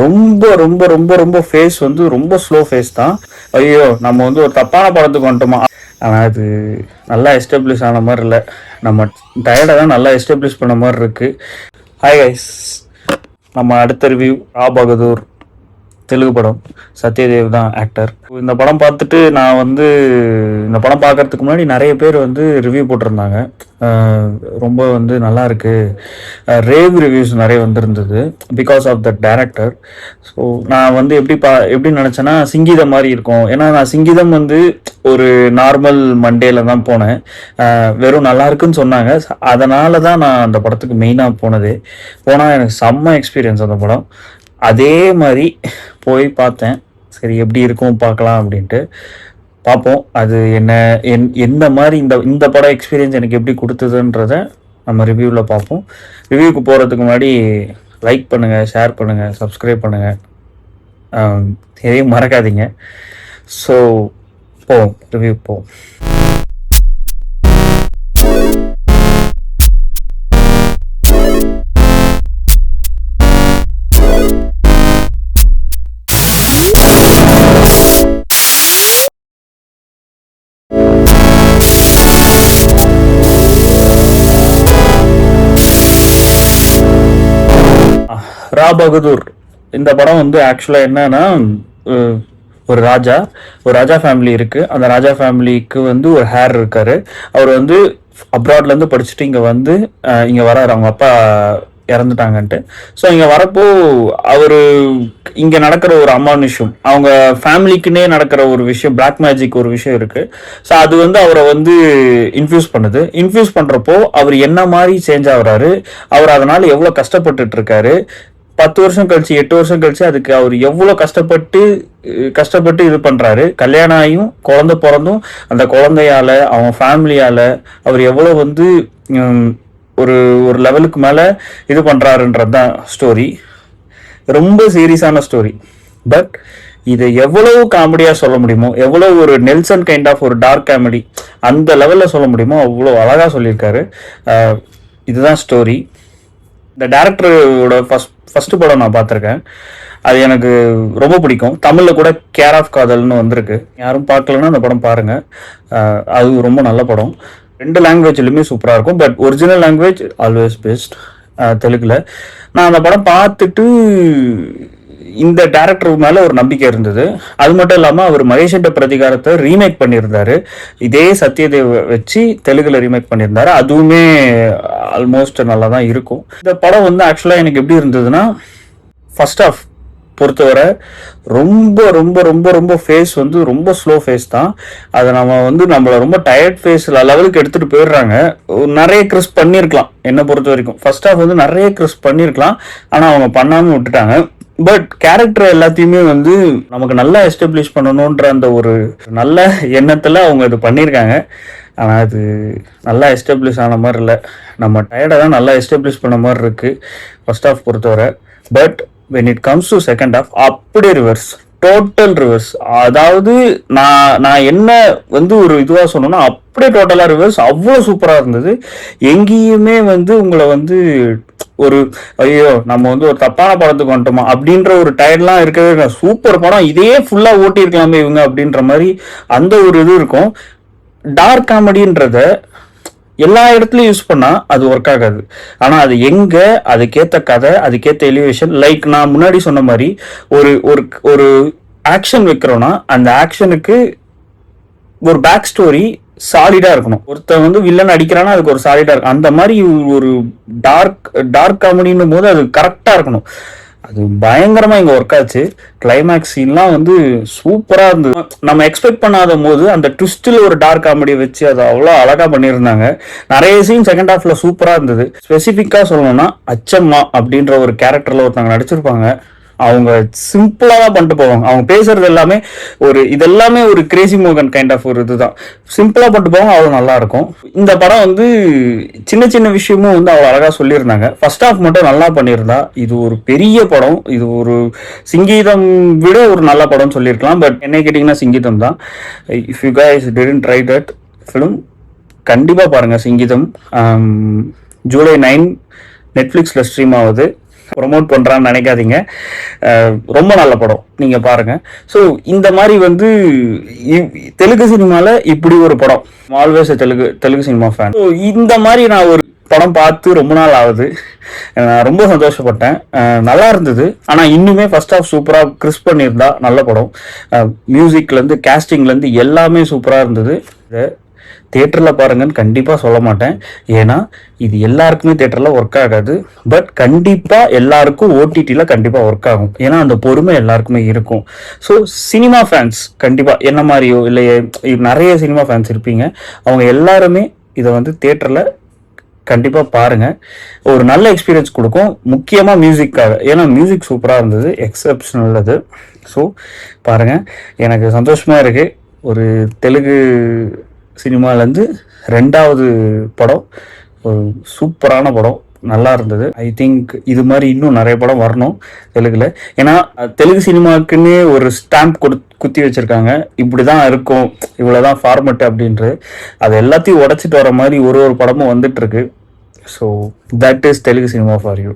ரொம்ப ரொம்ப ரொம்ப ரொம்ப ஃபேஸ் வந்து ரொம்ப ஸ்லோ ஃபேஸ் தான். ஐயோ நம்ம வந்து ஒரு தப்பான படத்துக்கு வந்துட்டோமா. ஆனால் அது நல்லா எஸ்டாப்ளிஷ் ஆன மாதிரி இல்லை, நம்ம டயர்டை தான் நல்லா எஸ்டாப்ளிஷ் பண்ண மாதிரி இருக்கு. ஹாய் கைஸ், நம்ம அடுத்த ரிவ்யூ ரா பகதூர், தெலுங்கு படம். சத்யதேவ் தான் ஆக்டர். இந்த படம் பார்த்துட்டு நான் வந்து இந்த படம் பார்க்கறதுக்கு முன்னாடி நிறைய பேர் வந்து ரிவ்யூ போட்டிருந்தாங்க. ரொம்ப வந்து நல்லா இருக்கு, ரேவ் ரிவ்யூஸ் நிறைய வந்திருந்தது because of the director. So நான் வந்து எப்படி நினச்சேன்னா சிங்கீதம் மாதிரி இருக்கும். ஏன்னா நான் சிங்கீதம் வந்து ஒரு நார்மல் மண்டேல தான் போனேன். வெறும் நல்லா இருக்குன்னு சொன்னாங்க, அதனால தான் நான் அந்த படத்துக்கு மெயினாக போனால் எனக்கு செம்ம எக்ஸ்பீரியன்ஸ் அந்த படம். அதே மாதிரி போய் பார்த்தேன். சரி எப்படி இருக்கும் பார்க்கலாம் அப்படின்ட்டு பார்ப்போம். அது எந்த மாதிரி இந்த படம் எக்ஸ்பீரியன்ஸ் எனக்கு எப்படி கொடுத்ததுன்றத நம்ம ரிவ்யூவில் பார்ப்போம். ரிவ்யூக்கு போகிறதுக்கு முன்னாடி லைக் பண்ணுங்கள், ஷேர் பண்ணுங்கள், சப்ஸ்கிரைப் பண்ணுங்கள், எதையும் மறக்காதீங்க. ஸோ போவோம், ரிவ்யூ போவோம். ரா பகதூர் இந்த படம் வந்து ஆக்சுவலாக என்னன்னா, ஒரு ராஜா ஃபேமிலி இருக்குது. அந்த ராஜா ஃபேமிலிக்கு வந்து ஒரு ஹேர் இருக்காரு. அவர் வந்து அப்ராட்லேருந்து படிச்சுட்டு இங்கே வராரு. அவங்க அப்பா இறந்துட்டாங்கன்ட்டு. ஸோ இங்கே வரப்போ அவர் இங்கே நடக்கிற ஒரு அமானுஷம், அவங்க ஃபேமிலிக்குன்னே நடக்கிற ஒரு விஷயம், பிளாக் மேஜிக் ஒரு விஷயம் இருக்குது. ஸோ அது வந்து அவரை வந்து இன்ஃபியூஸ் பண்ணுறப்போ அவர் என்ன மாதிரி சேஞ்ச் ஆகுறாரு, அவர் அதனால் எவ்வளோ கஷ்டப்பட்டுட்டு இருக்காரு. 10 வருஷம் கழிச்சு 8 வருஷம் கழிச்சு அதுக்கு அவர் எவ்வளோ கஷ்டப்பட்டு இது பண்ணுறாரு. கல்யாணம் ஆகியும் குழந்தை பிறந்தும் அந்த குழந்தையால் அவங்க ஃபேமிலியால் அவர் எவ்வளோ வந்து ஒரு ஒரு லெவலுக்கு மேலே இது பண்ணுறாருன்றது தான் ஸ்டோரி. ரொம்ப சீரியஸான ஸ்டோரி. பட் இதை எவ்வளவு காமெடியாக சொல்ல முடியுமோ, எவ்வளோ ஒரு நெல்சன் கைண்ட் ஆஃப் ஒரு டார்க் காமெடி அந்த லெவலில் சொல்ல முடியுமோ அவ்வளோ அழகாக சொல்லியிருக்காரு. இதுதான் ஸ்டோரி. இந்த டேரக்டரோட ஃபர்ஸ்ட் படம் நான் பார்த்துருக்கேன், அது எனக்கு ரொம்ப பிடிக்கும். தமிழில் கூட கேர் ஆஃப் காதல்னு வந்திருக்கு. யாரும் பார்க்கலன்னா அந்த படம் பாருங்கள், அது ரொம்ப நல்ல படம். 2 லாங்குவேஜ்லையுமே சூப்பராக இருக்கும். But original language always best, தெலுங்கில். நான் அந்த படம் பார்த்துட்டு இந்த டேரக்டர் மேலே ஒரு நம்பிக்கை இருந்தது. அது மட்டும் இல்லாமல் அவர் மகேஷண்ட பிரதிகாரத்தை ரீமேக் பண்ணியிருந்தாரு, இதே சத்யதேவ் வச்சு தெலுங்குல ரீமேக் பண்ணியிருந்தாரு. அதுவுமே ஆல்மோஸ்ட் நல்லா தான் இருக்கும். இந்த படம் வந்து ஆக்சுவலாக எனக்கு எப்படி இருந்ததுன்னா, ஃபர்ஸ்ட் ஆஃப் பொறுத்தவரை ரொம்ப ரொம்ப ரொம்ப ரொம்ப ஃபேஸ் வந்து ரொம்ப ஸ்லோ ஃபேஸ் தான். அதை நம்ம வந்து நம்மளை ரொம்ப டயர்ட் ஃபேஸ் லெவலுக்கு எடுத்துகிட்டு போயிடுறாங்க. நிறைய கிறிஸ்ப் பண்ணியிருக்கலாம் என்னை பொறுத்த வரைக்கும். ஃபர்ஸ்ட் ஆஃப் வந்து நிறைய கிறிஸ்ப் பண்ணியிருக்கலாம், ஆனால் அவங்க பண்ணாமல் விட்டுட்டாங்க. பட் கேரக்டர் எல்லாத்தையுமே வந்து நமக்கு நல்லா எஸ்டாப்ளிஷ் பண்ணணுன்ற அந்த ஒரு நல்ல எண்ணத்தில் அவங்க இது பண்ணியிருக்காங்க. ஆனால் அது நல்லா எஸ்டாப்ளிஷ் ஆன மாதிரி இல்லை, நம்ம டயர்டை தான் நல்லா எஸ்டாப்ளிஷ் பண்ண மாதிரி இருக்குது ஃபர்ஸ்ட் ஆஃப் பொறுத்தவரை. But when it comes to second half அப்படியே ரிவர்ஸ், டோட்டல் ரிவர்ஸ். அதாவது நான் என்ன வந்து ஒரு இதுவாக சொன்னோன்னா அப்படியே டோட்டலாக ரிவர்ஸ். அவ்வளோ சூப்பராக இருந்தது. எங்கேயுமே வந்து உங்களை வந்து ஒரு ஐயோ நம்ம வந்து ஒரு தப்பான படத்துக்கு வந்துட்டோமா அப்படின்ற ஒரு டயர்ட்லாம் இருக்கவே. சூப்பர் படம், இதே ஃபுல்லாக ஓட்டி இருக்கலாமே இவங்க அப்படின்ற மாதிரி அந்த ஒரு இது இருக்கும். டார்க் காமெடின்றத எல்லா இடத்துலையும் யூஸ் பண்ணால் அது ஒர்க் ஆகாது. ஆனால் அது எங்கே அதுக்கேற்ற கதை, அதுக்கேற்ற எலிவேஷன், லைக் நான் முன்னாடி சொன்ன மாதிரி ஒரு ஒரு ஒரு ஆக்ஷன் வைக்கிறோன்னா அந்த ஆக்ஷனுக்கு ஒரு பேக் ஸ்டோரி சாலிடாக இருக்கணும். ஒருத்தர் வந்து வில்லன் அடிக்கிறான்னா அதுக்கு ஒரு சாலிடாக இருக்கும். அந்த மாதிரி ஒரு டார்க் காமெடின்னும் போது அது கரெக்டாக இருக்கணும். அது பயங்கரமாக இங்கே ஒர்க் ஆச்சு. கிளைமேக்ஸ் சீன்லாம் வந்து சூப்பராக இருந்தது. நம்ம எக்ஸ்பெக்ட் பண்ணாத போது அந்த ட்விஸ்டில் ஒரு டார்க் காமெடி வச்சு அதை அவ்வளோ அழகாக பண்ணியிருந்தாங்க. நிறைய சீன் செகண்ட் ஹாஃப்ல சூப்பராக இருந்தது. ஸ்பெசிஃபிக்காக சொல்லணும்னா அச்சம்மா அப்படின்ற ஒரு கேரக்டரில் ஒருத்தவங்க நடிச்சிருப்பாங்க. அவங்க சிம்பிளாக தான் பண்ணிட்டு போவாங்க. அவங்க பேசுறது எல்லாமே இதெல்லாமே ஒரு கிரேசி மோகன் கைண்ட் ஆஃப் ஒரு இதுதான். சிம்பிளாக பண்ணிட்டு போவாங்க, அவ்வளோ நல்லா இருக்கும். இந்த படம் வந்து சின்ன சின்ன விஷயமும் வந்து அவ்வளோ அழகாக சொல்லியிருந்தாங்க. ஃபர்ஸ்ட் ஹாஃப் மட்டும் நல்லா பண்ணியிருந்தா இது ஒரு பெரிய படம். இது ஒரு சிங்கீதம் விட ஒரு நல்ல படம் சொல்லியிருக்கலாம். பட் என்ன கேட்டிங்கன்னா சிங்கீதம் தான். If you guys didn't try that film, கண்டிப்பாக பாருங்கள் சிங்கீதம். ஜூலை 9 நெட்ஃப்ளிக்ஸில் ஸ்ட்ரீம் ஆகுது. ப்ரொமோட் பண்ணுறான்னு நினைக்காதீங்க. ரொம்ப நல்ல படம், நீங்கள் பாருங்கள். ஸோ இந்த மாதிரி வந்து தெலுங்கு சினிமாவில் இப்படி ஒரு படம், always Telugu cinema fan. So இந்த மாதிரி நான் ஒரு படம் பார்த்து ரொம்ப நாள் ஆகுது. நான் ரொம்ப சந்தோஷப்பட்டேன். நல்லா இருந்தது. ஆனால் இன்னுமே ஃபர்ஸ்ட் ஹாஃப் சூப்பராக கிறிஸ்ப் பண்ணியிருந்தா நல்ல படம். மியூசிக்லேருந்து கேஸ்டிங்லேருந்து எல்லாமே சூப்பராக இருந்தது. தியேட்டரில் பாருங்கன்னு கண்டிப்பாக சொல்ல மாட்டேன், ஏன்னா இது எல்லாருக்குமே தியேட்டரில் ஒர்க் ஆகாது. பட் கண்டிப்பாக எல்லாருக்கும் ஓடிடியில் கண்டிப்பாக ஒர்க் ஆகும், ஏன்னா அந்த பொறுமை எல்லாருக்குமே இருக்கும். ஸோ சினிமா ஃபேன்ஸ் கண்டிப்பாக என்ன மாதிரியோ இல்லை நிறைய சினிமா ஃபேன்ஸ் இருப்பீங்க, அவங்க எல்லாருமே இதை வந்து தியேட்டரில் கண்டிப்பாக பாருங்கள். ஒரு நல்ல எக்ஸ்பீரியன்ஸ் கொடுக்கும், முக்கியமாக மியூசிக்காக. ஏன்னா மியூசிக் சூப்பராக இருந்தது, எக்ஸப்ஷனல் அது. ஸோ பாருங்கள், எனக்கு சந்தோஷமாக இருக்குது. ஒரு தெலுங்கு சினிமாலேருந்து 2வது படம், ஒரு சூப்பரான படம், நல்லா இருந்தது. ஐ திங்க் இது மாதிரி இன்னும் நிறைய படம் வரணும் தெலுங்குல. ஏன்னா தெலுங்கு சினிமாவுக்குன்னு ஒரு ஸ்டாம்ப் குத்தி வச்சுருக்காங்க, இப்படி தான் இருக்கும், இவ்வளோதான் ஃபார்மெட் அப்படின்ட்டு. அது எல்லாத்தையும் உடச்சிட்டு வர மாதிரி ஒரு படமும் வந்துட்டுருக்கு. So that is Telugu cinema for you.